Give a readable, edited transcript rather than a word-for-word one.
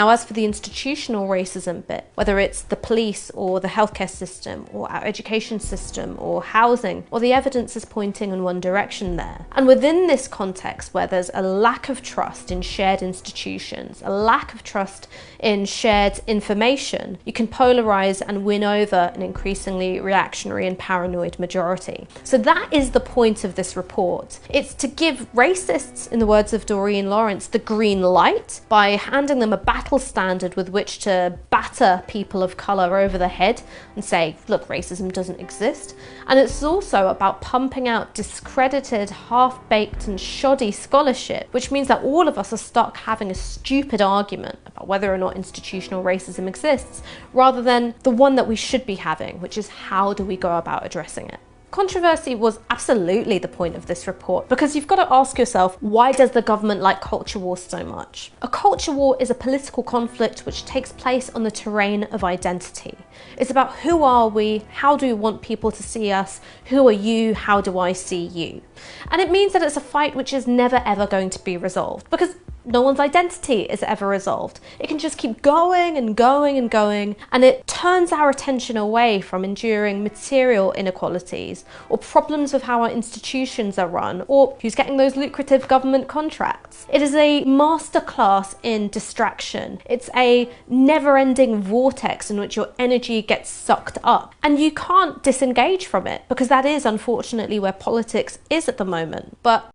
Now, as for the institutional racism bit, whether it's the police or the healthcare system or our education system or housing, well, the evidence is pointing in one direction there. And within this context, where there's a lack of trust in shared institutions, a lack of trust in shared information, you can polarize and win over an increasingly reactionary and paranoid majority. So that is the point of this report. It's to give racists, in the words of Doreen Lawrence, the green light by handing them a battle standard with which to batter people of colour over the head and say, look, racism doesn't exist. And it's also about pumping out discredited, half-baked and shoddy scholarship, which means that all of us are stuck having a stupid argument about whether or not institutional racism exists, rather than the one that we should be having, which is how do we go about addressing it. Controversy was absolutely the point of this report, because you've got to ask yourself, why does the government like culture wars so much? A culture war is a political conflict which takes place on the terrain of identity. It's about who are we, how do we want people to see us, who are you, how do I see you? And it means that it's a fight which is never ever going to be resolved, because no one's identity is ever resolved. It can just keep going and going and going, and it turns our attention away from enduring material inequalities or problems with how our institutions are run or who's getting those lucrative government contracts. It is a masterclass in distraction. It's a never-ending vortex in which your energy gets sucked up, and you can't disengage from it, because that is unfortunately where politics is at the moment. But